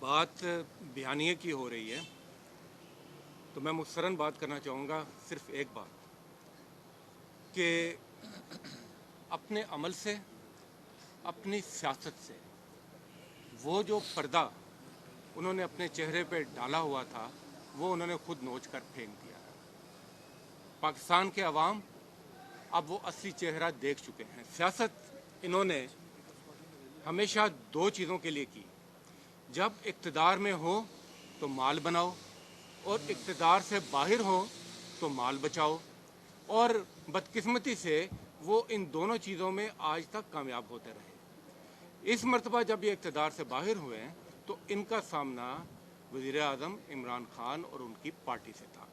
बात बयानिए की हो रही है तो मैं मुख्तसरन बात करना चाहूँगा सिर्फ एक बात कि अपने अमल से, अपनी सियासत से वो जो पर्दा उन्होंने अपने चेहरे पे डाला हुआ था वो उन्होंने खुद नोच कर फेंक दिया है। पाकिस्तान के अवाम अब वो असली चेहरा देख चुके हैं। सियासत इन्होंने हमेशा दो चीज़ों के लिए की, जब इक़्तिदार में हो तो माल बनाओ और इक़्तिदार से बाहर हो तो माल बचाओ, और बदकिस्मती से वो इन दोनों चीज़ों में आज तक कामयाब होते रहे। इस मरतबा जब ये इक़्तिदार से बाहर हुए तो इनका सामना वज़ीर आज़म इमरान खान और उनकी पार्टी से था,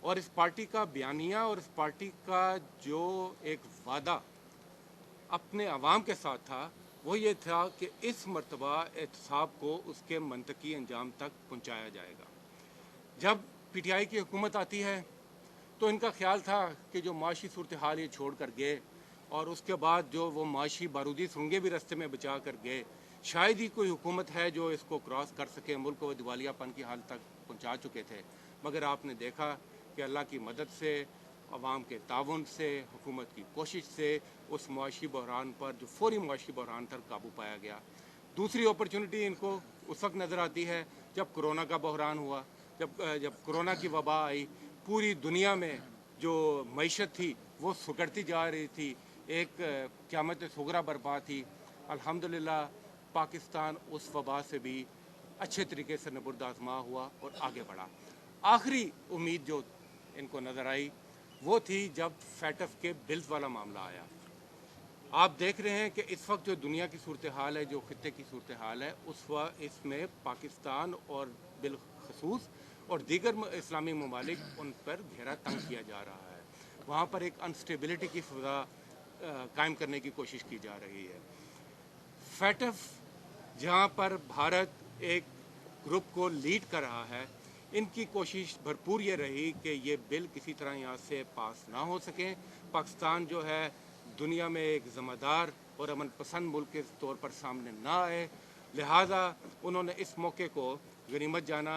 और इस पार्टी का बयानिया और इस पार्टी का जो एक वादा अपने अवाम के साथ था वो ये था कि इस मरतबा एहतसाब को उसके मंतकी अंजाम तक पहुँचाया जाएगा। जब PTI की हुकूमत आती है तो इनका ख्याल था कि जो माशी सूरत हाल ये छोड़ कर गए और उसके बाद जो वो माशी बारूदी सुरंगें भी रास्ते में बचा कर गए, शायद ही कोई हुकूमत है जो इसको क्रॉस कर सके, मुल्क को दिवालियापन की हाल तक पहुंचा चुके थे। मगर आपने देखा कि अल्लाह की मदद से, अवाम के ताउन से, हुकूमत की कोशिश से उस मुआशी बहरान पर, जो फौरी मुआशी बहरान पर काबू पाया गया। दूसरी अपॉर्चुनिटी इनको उस वक्त नज़र आती है जब कोरोना का बहरान हुआ, जब कोरोना की वबा आई, पूरी दुनिया में जो मईशत थी वो सुकड़ती जा रही थी, एक क़यामत सुगरा बर्पा थी। अल्हम्दुलिल्लाह पाकिस्तान उस वबा से भी अच्छे तरीके से नबर्द आज़मा हुआ और आगे बढ़ा। आखिरी उम्मीद जो इनको नज़र आई वो थी जब फैटफ के बिल्स वाला मामला आया। आप देख रहे हैं कि इस वक्त जो दुनिया की सूरत हाल है, जो खित्ते की सूरत हाल है, उस वक्त इसमें पाकिस्तान और बिलखसूस और दीगर इस्लामी ममालिक उन पर घेरा तंग किया जा रहा है। वहाँ पर एक अनस्टेबिलिटी की फ़ज़ा कायम करने की कोशिश की जा रही है। फैटफ जहाँ पर भारत एक ग्रुप को लीड कर रहा है, इनकी कोशिश भरपूर ये रही कि ये बिल किसी तरह यहाँ से पास ना हो सके। पाकिस्तान जो है दुनिया में एक ज़िम्मेदार और अमन पसंद मुल्क के तौर पर सामने ना आए, लिहाजा उन्होंने इस मौके को गनीमत जाना।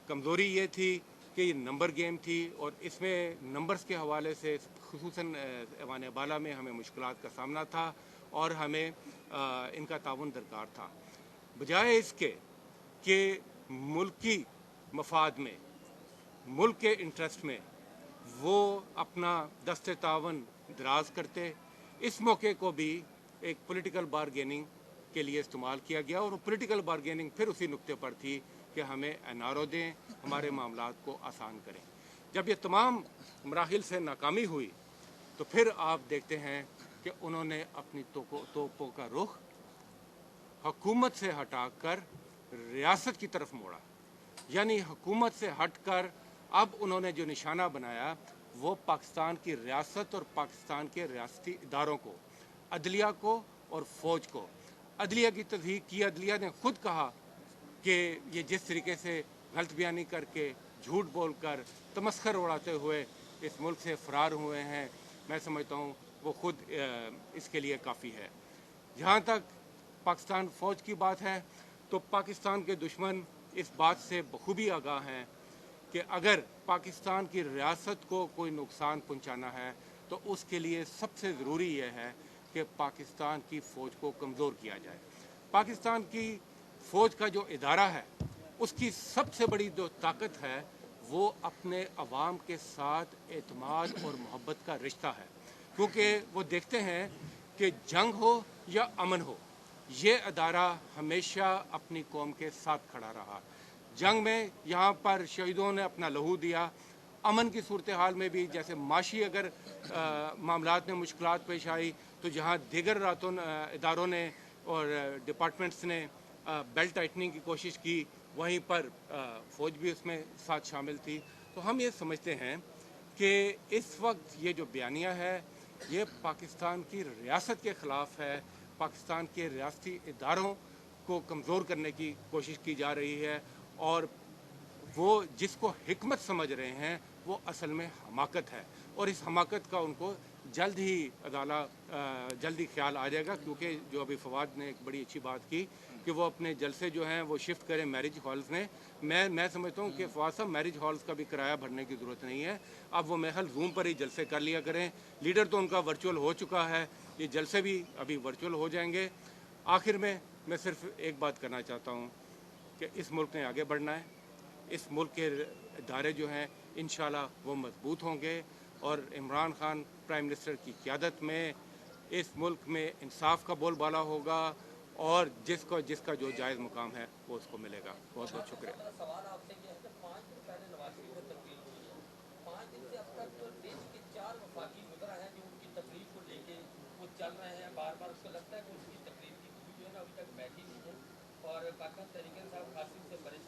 कमज़ोरी ये थी कि ये नंबर गेम थी और इसमें नंबर्स के हवाले से खुसूसन ऐवान बाला में हमें मुश्किलात का सामना था और हमें इनका ताउन दरकार था। बजाय इसके कि मुल्की मफाद में, मुल्क के इंटरेस्ट में वो अपना दस्ते तावन दराज करते, इस मौके को भी एक पॉलिटिकल बारगेनिंग के लिए इस्तेमाल किया गया। और वो पॉलिटिकल बारगेनिंग फिर उसी नुक्ते पर थी कि हमें NRO दें, हमारे मामलात को आसान करें। जब ये तमाम मराहिल से नाकामी हुई तो फिर आप देखते हैं कि उन्होंने अपनी तोपों का रुख हुकूमत से हटाकर रियासत की तरफ मोड़ा, यानी हुकूमत से हटकर अब उन्होंने जो निशाना बनाया वो पाकिस्तान की रियासत और पाकिस्तान के रियासती इदारों को, अदलिया को और फ़ौज को। अदलिया की तस्दीक की, अदलिया ने खुद कहा कि ये जिस तरीके से गलत बयानी करके, झूठ बोलकर, तमस्खर उड़ाते हुए इस मुल्क से फ़रार हुए हैं, मैं समझता हूँ वो खुद इसके लिए काफ़ी है। जहाँ तक पाकिस्तान फ़ौज की बात है तो पाकिस्तान के दुश्मन इस बात से बखूबी आगाह हैं कि अगर पाकिस्तान की रियासत को कोई नुकसान पहुंचाना है तो उसके लिए सबसे ज़रूरी यह है कि पाकिस्तान की फ़ौज को कमज़ोर किया जाए। पाकिस्तान की फ़ौज का जो इदारा है उसकी सबसे बड़ी जो ताकत है वो अपने अवाम के साथ एतमाद और मोहब्बत का रिश्ता है, क्योंकि वो देखते हैं कि जंग हो या अमन हो, ये अदारा हमेशा अपनी कौम के साथ खड़ा रहा। जंग में यहाँ पर शहीदों ने अपना लहू दिया, अमन की सूरत हाल में भी जैसे माशी अगर मामलात में मुश्किलात पेश आई तो जहाँ दीगर इदारों ने और डिपार्टमेंट्स ने बेल्ट टाइटनिंग की कोशिश की, वहीं पर फ़ौज भी उसमें साथ शामिल थी। तो हम ये समझते हैं कि इस वक्त ये जो बयानिया है ये पाकिस्तान की रियासत के ख़िलाफ़ है, पाकिस्तान के रियासती इदारों को कमज़ोर करने की कोशिश की जा रही है, और वो जिसको हिकमत समझ रहे हैं वो असल में हमाकत है, और इस हमाकत का उनको جلد ہی جلد ہی خیال آ جائے گا، کیونکہ جو ابھی فواد نے ایک بڑی اچھی بات کی کہ وہ اپنے جلسے جو ہیں وہ شفٹ کریں میرج ہالز میں. میں سمجھتا ہوں کہ فواد صاحب میرج ہالز کا بھی کرایہ بھرنے کی ضرورت نہیں ہے. اب وہ محل زوم پر ہی جلسے کر لیا کریں. لیڈر تو ان کا ورچوئل ہو چکا ہے، یہ جلسے بھی ابھی ورچوئل ہو جائیں گے. آخر میں صرف ایک بات کرنا چاہتا ہوں کہ اس ملک نے آگے بڑھنا ہے. اس ملک کے ادارے جو ہیں انشاءاللہ وہ مضبوط ہوں گے، اور عمران خان پرائم منسٹر کی قیادت میں اس ملک میں انصاف کا بول بالا ہوگا، اور جس کا جو جائز مقام ہے وہ اس کو ملے گا. بہت بہت شکریہ. سوال آپ سے یہ ہے کہ 5 دن پہلے نواز شریف کو تقریر ہوئی ہے، 5 دن سے اب تک دیش کے 4 وفاقی وزراء ہیں جو ان کی تقریر کو لے کے وہ چل رہے ہیں بار بار. اس کو لگتا ہے کہ ان کی تقریر کی خوبی جو ہے نا ابھی تک بیٹھی نہیں ہے، اور پاکستان تحریک انصاف خاصی سے پریشان